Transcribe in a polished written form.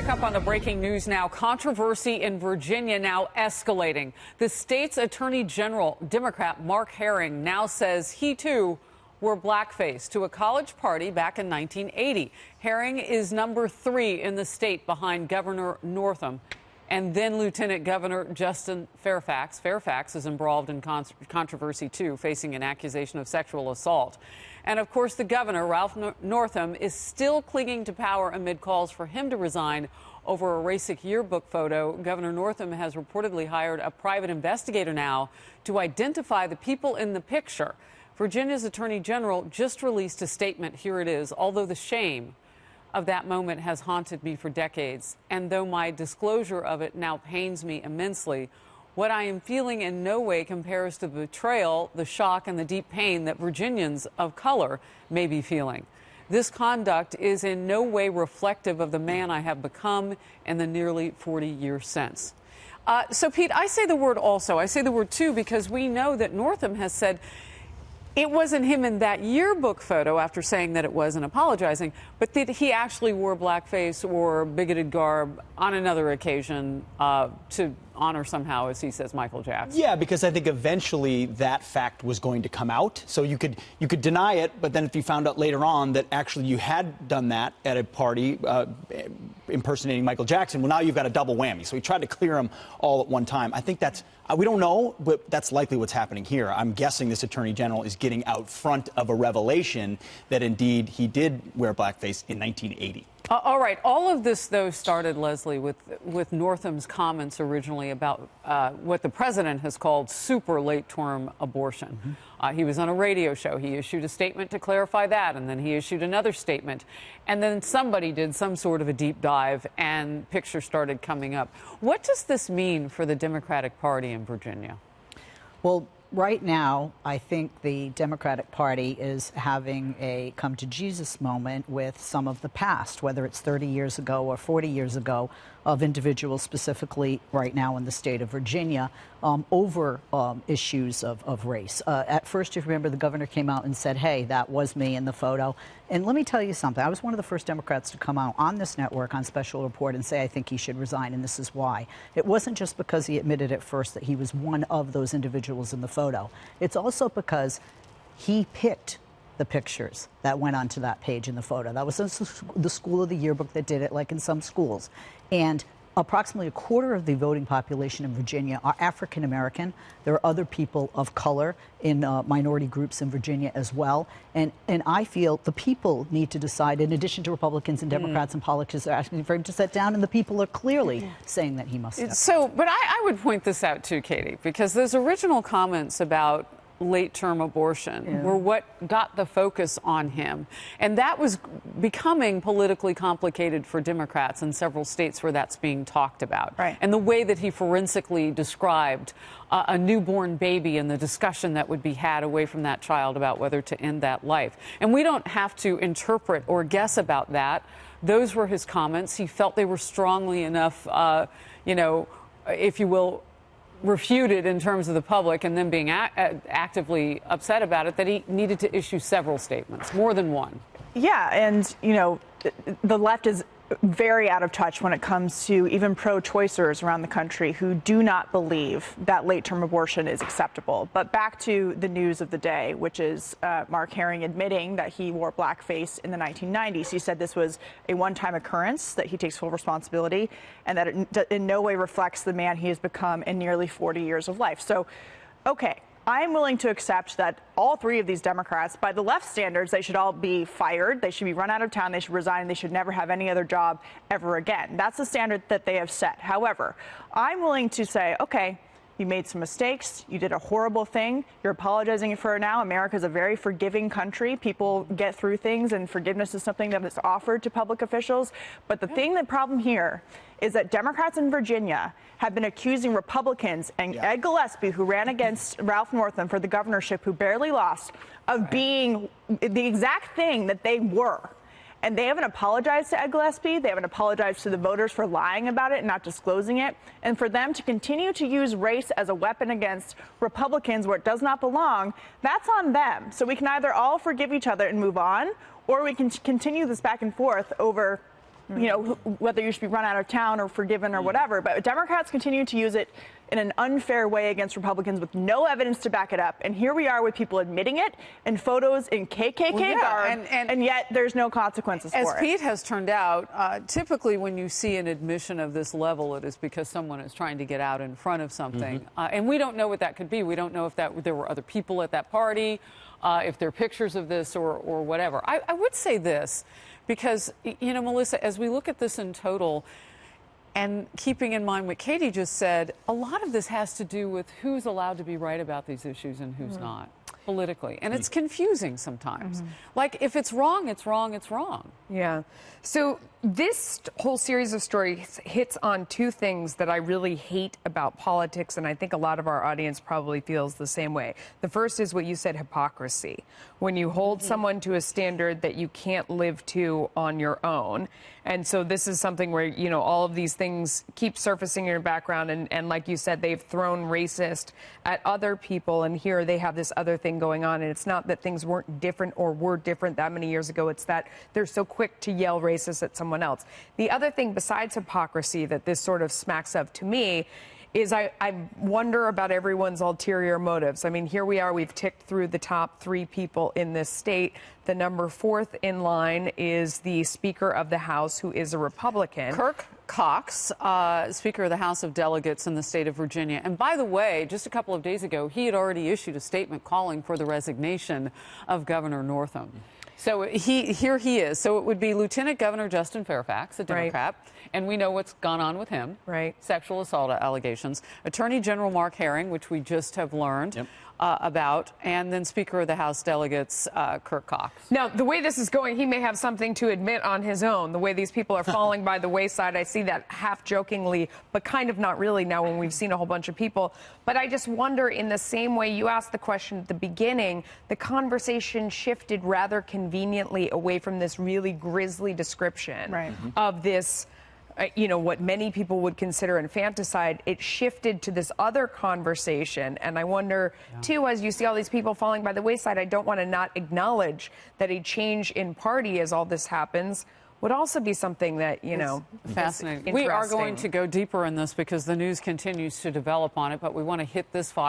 Check up on the breaking news now. Controversy in Virginia now escalating. The state's attorney general, Democrat Mark Herring, now says he too wore blackface to a college party back in 1980. Herring is number 3 in the state behind Governor Northam and then Lieutenant Governor Justin Fairfax. Fairfax is embroiled in controversy too, facing an accusation of sexual assault. And of course, the governor, Ralph Northam, is still clinging to power amid calls for him to resign over a Rasic yearbook photo. Governor Northam has reportedly hired a private investigator now to identify the people in the picture. Virginia's Attorney General just released a statement. Here it is. Although the shame of that moment has haunted me for decades, and though my disclosure of it now pains me immensely, what I am feeling in no way compares to the betrayal, the shock, and the deep pain that Virginians of color may be feeling. This conduct is in no way reflective of the man I have become in the nearly 40 years since. So, Pete, I say the word also. I say the word too because we know that Northam has said it wasn't him in that yearbook photo after saying that it was and apologizing, but that he actually wore blackface or bigoted garb on another occasion to honor somehow, as he says, Michael Jackson. Yeah, because I think eventually that fact was going to come out. So you could deny it, but then if you found out later on that actually you had done that at a party impersonating Michael Jackson, well, now you've got a double whammy. So he tried to clear them all at one time. I think that's, we don't know, but that's likely what's happening here. I'm guessing this attorney general is getting out front of a revelation that indeed he did wear blackface in 1980. All right. All of this, though, started, Leslie, with Northam's comments originally about what the president has called super late-term abortion. He was on a radio show. He issued a statement to clarify that, and then he issued another statement. And then somebody did some sort of a deep dive, and pictures started coming up. What does this mean for the Democratic Party in Virginia? Well, right now, I think the Democratic Party is having a come-to-Jesus moment with some of the past, whether it's 30 years ago or 40 years ago, of individuals specifically right now in the state of Virginia over issues of race. At first, if you remember, the governor came out and said, hey, that was me in the photo. And let me tell you something. I was one of the first Democrats to come out on this network on Special Report and say I think he should resign, and this is why. It wasn't just because he admitted at first that he was one of those individuals in the photo. It's also because he picked the pictures that went onto that page in the photo. That was the school of the yearbook that did it, like in some schools. And approximately a quarter of the voting population in Virginia are African American. There are other people of color in minority groups in Virginia as well. And I feel the people need to decide, in addition to Republicans and Democrats and politicians are asking for him to sit down, and the people are clearly saying that he must step down. But I would point this out too, Katie, because those original comments about late-term abortion were what got the focus on him. And that was becoming politically complicated for Democrats in several states where that's being talked about. Right. And the way that he forensically described a newborn baby and the discussion that would be had away from that child about whether to end that life. And we don't have to interpret or guess about that. Those were his comments. He felt they were strongly enough, if you will, refuted in terms of the public and then being actively upset about it, that he needed to issue several statements, more than one. Yeah, and, the left is very out of touch when it comes to even pro-choicers around the country who do not believe that late-term abortion is acceptable. But back to the news of the day, which is Mark Herring admitting that he wore blackface in the 1990s. He said this was a one-time occurrence, that he takes full responsibility, and that it in no way reflects the man he has become in nearly 40 years of life. So, okay. I'm willing to accept that all 3 of these Democrats, by the left standards, they should all be fired. They should be run out of town. They should resign. They should never have any other job ever again. That's the standard that they have set. However, I'm willing to say, okay, you made some mistakes. You did a horrible thing. You're apologizing for it now. America is a very forgiving country. People get through things, and forgiveness is something that is offered to public officials. But the problem here is that Democrats in Virginia have been accusing Republicans and Ed Gillespie, who ran against Ralph Northam for the governorship, who barely lost, of being the exact thing that they were. And they haven't apologized to Ed Gillespie. They haven't apologized to the voters for lying about it and not disclosing it. And for them to continue to use race as a weapon against Republicans where it does not belong, that's on them. So we can either all forgive each other and move on, or we can continue this back and forth over you know, whether you should be run out of town or forgiven or whatever. But Democrats continue to use it in an unfair way against Republicans with no evidence to back it up. And here we are with people admitting it and photos in KKK garb, and yet there's no consequences for it. As Pete has turned out, typically when you see an admission of this level, it is because someone is trying to get out in front of something. And we don't know what that could be. We don't know if there were other people at that party, if there are pictures of this or whatever. I would say this, because, you know, Melissa, as we look at this in total, and keeping in mind what Katie just said, a lot of this has to do with who's allowed to be right about these issues and who's not politically. And it's confusing sometimes. Like, if it's wrong, it's wrong, it's wrong. Yeah. So this whole series of stories hits on two things that I really hate about politics, and I think a lot of our audience probably feels the same way. The first is what you said, hypocrisy. When you hold someone to a standard that you can't live to on your own. And so this is something where, you know, all of these things keep surfacing in your background. And like you said, they've thrown racist at other people. And here they have this other thing going on. And it's not that things weren't different or were different that many years ago. It's that they're so quick to yell racist at someone else. The other thing besides hypocrisy that this sort of smacks of to me is I wonder about everyone's ulterior motives. I mean, here we are, we've ticked through the top 3 people in this state. The number 4th in line is the Speaker of the House, who is a Republican. Kirk Cox, Speaker of the House of Delegates in the state of Virginia. And by the way, just a couple of days ago, he had already issued a statement calling for the resignation of Governor Northam. So here he is. So it would be Lieutenant Governor Justin Fairfax, a Democrat, and we know what's gone on with him. Sexual assault allegations. Attorney General Mark Herring, which we just have learned about, and then Speaker of the House Delegates, Kirk Cox. Now, the way this is going, he may have something to admit on his own. The way these people are falling by the wayside, I see that half jokingly, but kind of not really now when we've seen a whole bunch of people. But I just wonder, in the same way you asked the question at the beginning, the conversation shifted rather conveniently away from this really grisly description of this, you know, what many people would consider infanticide. It shifted to this other conversation. And I wonder, too, as you see all these people falling by the wayside, I don't want to not acknowledge that a change in party as all this happens would also be something that, you know, fascinating. We are going to go deeper in this because the news continues to develop on it, but we want to hit this file.